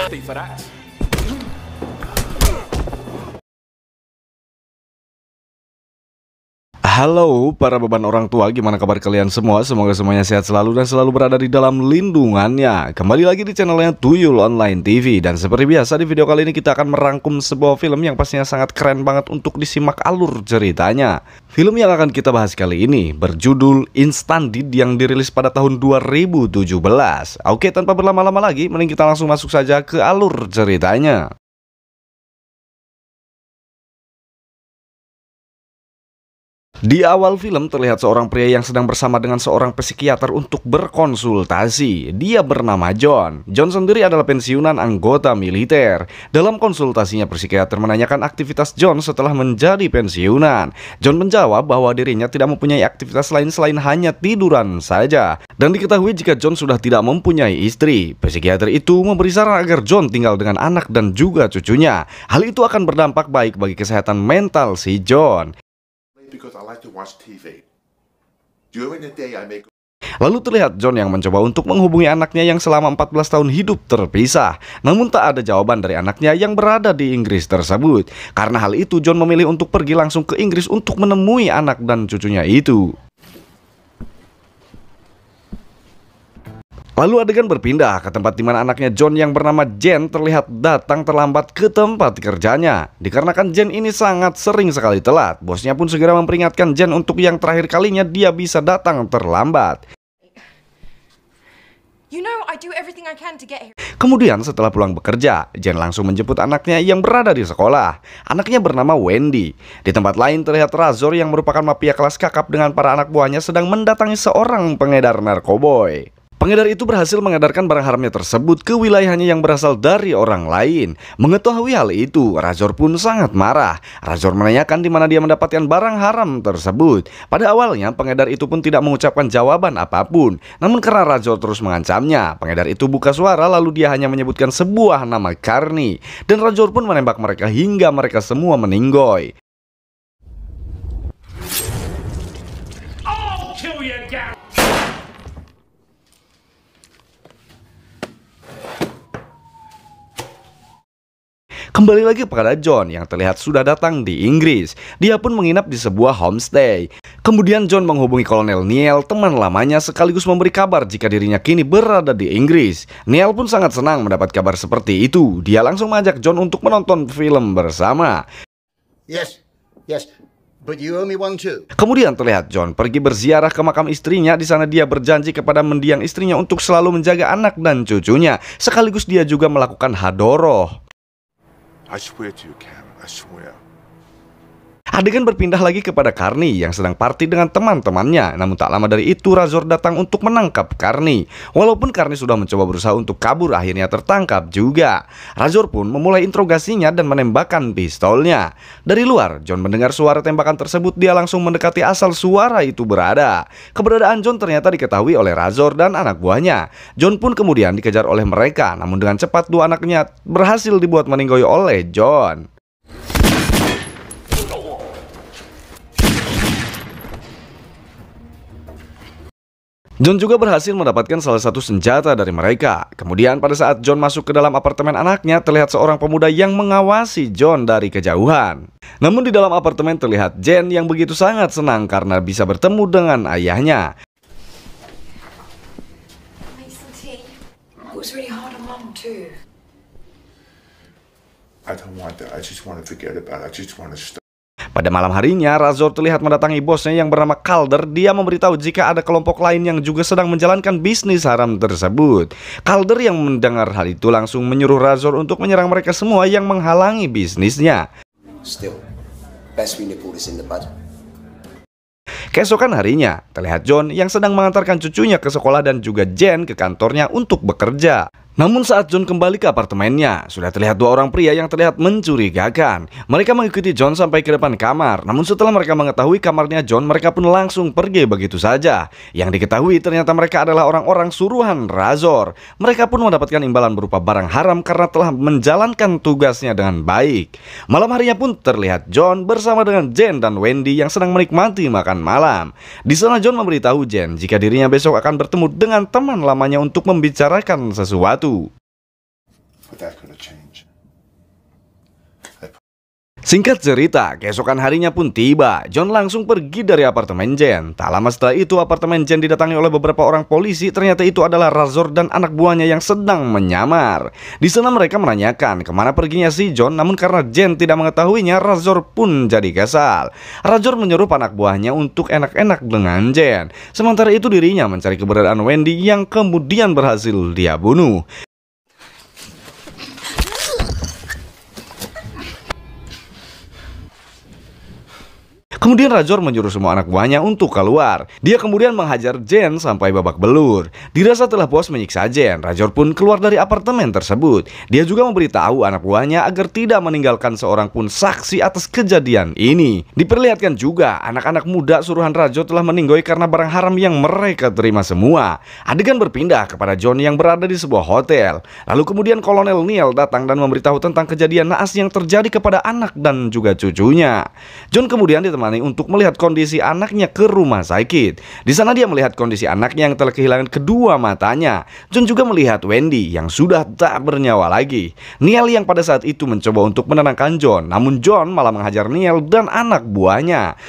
Thief for that. Halo para beban orang tua, gimana kabar kalian semua? Semoga semuanya sehat selalu dan selalu berada di dalam lindungannya. Kembali lagi di channelnya Tuyul Online TV. Dan seperti biasa di video kali ini kita akan merangkum sebuah film yang pastinya sangat keren banget untuk disimak alur ceritanya. Film yang akan kita bahas kali ini berjudul Instant Deed yang dirilis pada tahun 2017. Oke, tanpa berlama-lama lagi, mending kita langsung masuk saja ke alur ceritanya. Di awal film terlihat seorang pria yang sedang bersama dengan seorang psikiater untuk berkonsultasi. Dia bernama John. John sendiri adalah pensiunan anggota militer. Dalam konsultasinya, psikiater menanyakan aktivitas John setelah menjadi pensiunan. John menjawab bahwa dirinya tidak mempunyai aktivitas lain selain hanya tiduran saja. Dan diketahui jika John sudah tidak mempunyai istri. Psikiater itu memberi saran agar John tinggal dengan anak dan juga cucunya. Hal itu akan berdampak baik bagi kesehatan mental si John. Because I like to watch TV. During the day I make... Lalu terlihat John yang mencoba untuk menghubungi anaknya yang selama 14 tahun hidup terpisah. Namun tak ada jawaban dari anaknya yang berada di Inggris tersebut. Karena hal itu John memilih untuk pergi langsung ke Inggris untuk menemui anak dan cucunya itu. Lalu adegan berpindah ke tempat di mana anaknya John yang bernama Jen terlihat datang terlambat ke tempat kerjanya. Dikarenakan Jen ini sangat sering sekali telat, bosnya pun segera memperingatkan Jen untuk yang terakhir kalinya dia bisa datang terlambat. You know, I do everything I can to get here. Kemudian setelah pulang bekerja, Jen langsung menjemput anaknya yang berada di sekolah. Anaknya bernama Wendy. Di tempat lain terlihat Razor yang merupakan mafia kelas kakap dengan para anak buahnya sedang mendatangi seorang pengedar narkoboy. Pengedar itu berhasil mengedarkan barang haramnya tersebut ke wilayahnya yang berasal dari orang lain. Mengetahui hal itu, Razor pun sangat marah. Razor menanyakan di mana dia mendapatkan barang haram tersebut. Pada awalnya, pengedar itu pun tidak mengucapkan jawaban apapun. Namun karena Razor terus mengancamnya, pengedar itu buka suara lalu dia hanya menyebutkan sebuah nama Carney. Dan Razor pun menembak mereka hingga mereka semua meninggoy. I'll kill you, Gary. Kembali lagi kepada John yang terlihat sudah datang di Inggris. Dia pun menginap di sebuah homestay. Kemudian John menghubungi Kolonel Neil, teman lamanya, sekaligus memberi kabar jika dirinya kini berada di Inggris. Neil pun sangat senang mendapat kabar seperti itu. Dia langsung mengajak John untuk menonton film bersama. Yes, but you owe me one too. Kemudian terlihat John pergi berziarah ke makam istrinya. Di sana dia berjanji kepada mendiang istrinya untuk selalu menjaga anak dan cucunya. Sekaligus dia juga melakukan hadoroh. I swear to you, Cam, I swear. Adegan berpindah lagi kepada Carney yang sedang party dengan teman-temannya. Namun tak lama dari itu Razor datang untuk menangkap Carney. Walaupun Carney sudah mencoba berusaha untuk kabur, akhirnya tertangkap juga. Razor pun memulai interogasinya dan menembakkan pistolnya. Dari luar, John mendengar suara tembakan tersebut. Dia langsung mendekati asal suara itu berada. Keberadaan John ternyata diketahui oleh Razor dan anak buahnya. John pun kemudian dikejar oleh mereka. Namun dengan cepat dua anaknya berhasil dibuat meninggoy oleh John. John juga berhasil mendapatkan salah satu senjata dari mereka. Kemudian pada saat John masuk ke dalam apartemen anaknya, terlihat seorang pemuda yang mengawasi John dari kejauhan. Namun di dalam apartemen terlihat Jen yang begitu sangat senang karena bisa bertemu dengan ayahnya. Make some tea. It was really hard on Mum too. I don't want that. I just want to forget about it. I just want to stop. Pada malam harinya, Razor terlihat mendatangi bosnya yang bernama Calder. Dia memberitahu jika ada kelompok lain yang juga sedang menjalankan bisnis haram tersebut. Calder yang mendengar hal itu langsung menyuruh Razor untuk menyerang mereka semua yang menghalangi bisnisnya. Still, best we nip all this in the bud. Keesokan harinya, terlihat John yang sedang mengantarkan cucunya ke sekolah dan juga Jen ke kantornya untuk bekerja. Namun saat John kembali ke apartemennya, sudah terlihat dua orang pria yang terlihat mencurigakan. Mereka mengikuti John sampai ke depan kamar. Namun setelah mereka mengetahui kamarnya John, mereka pun langsung pergi begitu saja. Yang diketahui ternyata mereka adalah orang-orang suruhan Razor. Mereka pun mendapatkan imbalan berupa barang haram karena telah menjalankan tugasnya dengan baik. Malam harinya pun terlihat John bersama dengan Jen dan Wendy yang sedang menikmati makan malam. Di sana John memberitahu Jen jika dirinya besok akan bertemu dengan teman lamanya untuk membicarakan sesuatu. But that could have changed. Singkat cerita, keesokan harinya pun tiba. John langsung pergi dari apartemen Jen. Tak lama setelah itu, apartemen Jen didatangi oleh beberapa orang polisi. Ternyata itu adalah Razor dan anak buahnya yang sedang menyamar. Di sana mereka menanyakan kemana perginya si John. Namun karena Jen tidak mengetahuinya, Razor pun jadi kesal. Razor menyuruh anak buahnya untuk enak-enak dengan Jen. Sementara itu dirinya mencari keberadaan Wendy yang kemudian berhasil dia bunuh. Kemudian Razor menyuruh semua anak buahnya untuk keluar. Dia kemudian menghajar Jen sampai babak belur. Dirasa telah puas menyiksa Jen, Razor pun keluar dari apartemen tersebut. Dia juga memberitahu anak buahnya agar tidak meninggalkan seorang pun saksi atas kejadian ini. Diperlihatkan juga anak-anak muda suruhan Razor telah meninggoy karena barang haram yang mereka terima semua. Adegan berpindah kepada John yang berada di sebuah hotel. Lalu kemudian Kolonel Neil datang dan memberitahu tentang kejadian naas yang terjadi kepada anak dan juga cucunya. John kemudian ditemani untuk melihat kondisi anaknya ke rumah sakit. Di sana dia melihat kondisi anaknya yang telah kehilangan kedua matanya. John juga melihat Wendy yang sudah tak bernyawa lagi. Neil yang pada saat itu mencoba untuk menenangkan John, namun John malah menghajar Neil dan anak buahnya.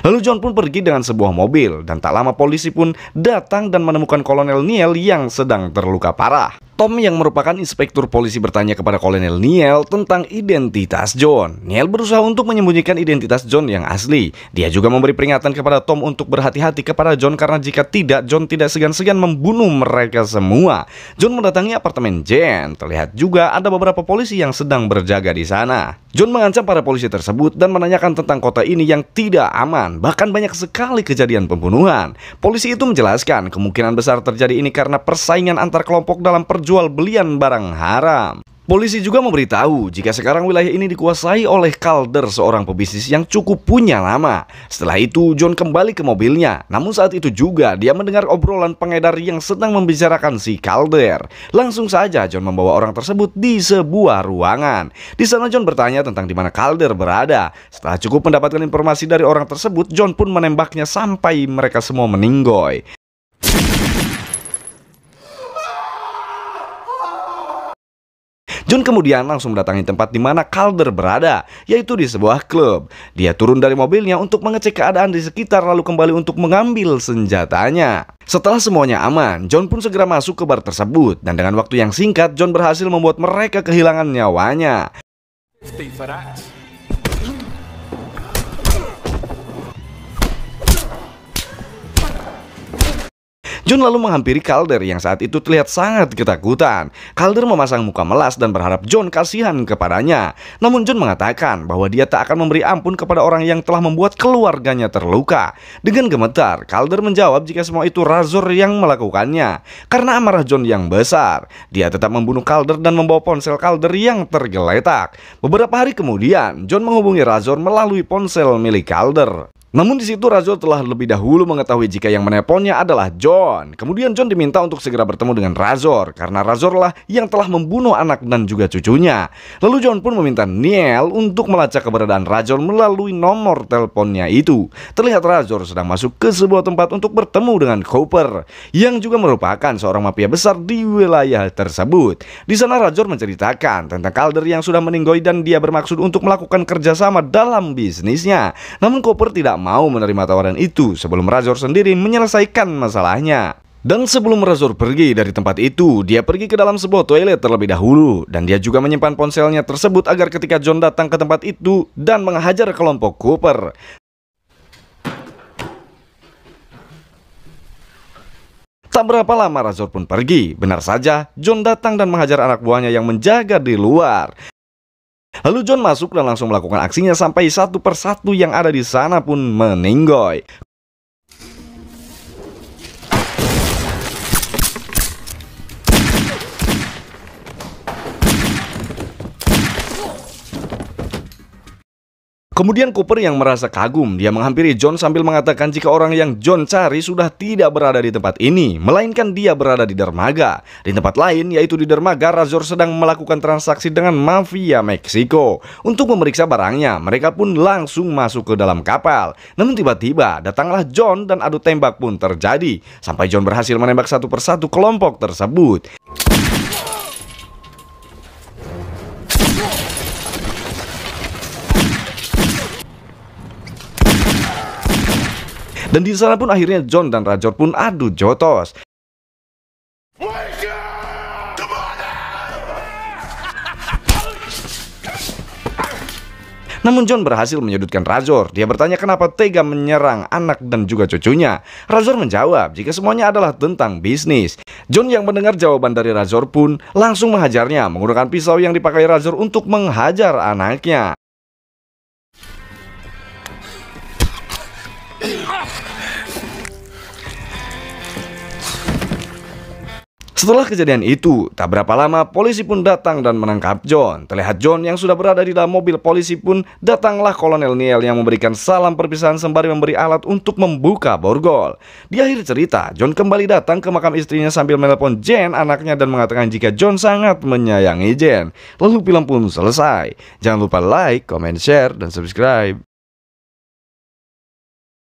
Lalu John pun pergi dengan sebuah mobil, dan tak lama polisi pun datang dan menemukan Kolonel Neil yang sedang terluka parah. Tom yang merupakan inspektur polisi bertanya kepada Kolonel Neil tentang identitas John. Neil berusaha untuk menyembunyikan identitas John yang asli. Dia juga memberi peringatan kepada Tom untuk berhati-hati kepada John karena jika tidak, John tidak segan-segan membunuh mereka semua. John mendatangi apartemen Jen. Terlihat juga ada beberapa polisi yang sedang berjaga di sana. John mengancam para polisi tersebut dan menanyakan tentang kota ini yang tidak aman. Bahkan banyak sekali kejadian pembunuhan. Polisi itu menjelaskan kemungkinan besar terjadi ini karena persaingan antar kelompok dalam jual belian barang haram. Polisi juga memberitahu jika sekarang wilayah ini dikuasai oleh Calder, seorang pebisnis yang cukup punya nama. Setelah itu John kembali ke mobilnya. Namun saat itu juga dia mendengar obrolan pengedar yang sedang membicarakan si Calder. Langsung saja John membawa orang tersebut di sebuah ruangan. Di sana John bertanya tentang di mana Calder berada. Setelah cukup mendapatkan informasi dari orang tersebut, John pun menembaknya sampai mereka semua meninggoy. John kemudian langsung mendatangi tempat di mana Calder berada, yaitu di sebuah klub. Dia turun dari mobilnya untuk mengecek keadaan di sekitar lalu kembali untuk mengambil senjatanya. Setelah semuanya aman, John pun segera masuk ke bar tersebut dan dengan waktu yang singkat John berhasil membuat mereka kehilangan nyawanya. John lalu menghampiri Calder yang saat itu terlihat sangat ketakutan. Calder memasang muka melas dan berharap John kasihan kepadanya. Namun John mengatakan bahwa dia tak akan memberi ampun kepada orang yang telah membuat keluarganya terluka. Dengan gemetar, Calder menjawab jika semua itu Razor yang melakukannya. Karena amarah John yang besar, dia tetap membunuh Calder dan membawa ponsel Calder yang tergeletak. Beberapa hari kemudian, John menghubungi Razor melalui ponsel milik Calder. Namun di situ Razor telah lebih dahulu mengetahui jika yang menelponnya adalah John. Kemudian John diminta untuk segera bertemu dengan Razor karena Razor lah yang telah membunuh anak dan juga cucunya. Lalu John pun meminta Neil untuk melacak keberadaan Razor melalui nomor teleponnya itu. Terlihat Razor sedang masuk ke sebuah tempat untuk bertemu dengan Cooper yang juga merupakan seorang mafia besar di wilayah tersebut. Di sana Razor menceritakan tentang Calder yang sudah meninggoy dan dia bermaksud untuk melakukan kerjasama dalam bisnisnya. Namun Cooper tidak mau menerima tawaran itu sebelum Razor sendiri menyelesaikan masalahnya. Dan sebelum Razor pergi dari tempat itu, dia pergi ke dalam sebuah toilet terlebih dahulu. Dan dia juga menyimpan ponselnya tersebut agar ketika John datang ke tempat itu dan menghajar kelompok Cooper. Tak berapa lama Razor pun pergi. Benar saja, John datang dan menghajar anak buahnya yang menjaga di luar. Lalu John masuk dan langsung melakukan aksinya sampai satu persatu yang ada di sana pun meninggoy. Kemudian Cooper yang merasa kagum, dia menghampiri John sambil mengatakan jika orang yang John cari sudah tidak berada di tempat ini, melainkan dia berada di dermaga. Di tempat lain, yaitu di dermaga, Razor sedang melakukan transaksi dengan mafia Meksiko. Untuk memeriksa barangnya, mereka pun langsung masuk ke dalam kapal. Namun tiba-tiba datanglah John dan adu tembak pun terjadi, sampai John berhasil menembak satu persatu kelompok tersebut. Dan di sana pun akhirnya John dan Razor pun adu jotos. Namun John berhasil menyudutkan Razor. Dia bertanya kenapa tega menyerang anak dan juga cucunya. Razor menjawab jika semuanya adalah tentang bisnis. John yang mendengar jawaban dari Razor pun langsung menghajarnya menggunakan pisau yang dipakai Razor untuk menghajar anaknya. Setelah kejadian itu, tak berapa lama polisi pun datang dan menangkap John. Terlihat John yang sudah berada di dalam mobil polisi pun datanglah Kolonel Neil yang memberikan salam perpisahan sembari memberi alat untuk membuka borgol. Di akhir cerita, John kembali datang ke makam istrinya sambil menelpon Jane anaknya dan mengatakan jika John sangat menyayangi Jane. Lalu film pun selesai. Jangan lupa like, comment, share, dan subscribe.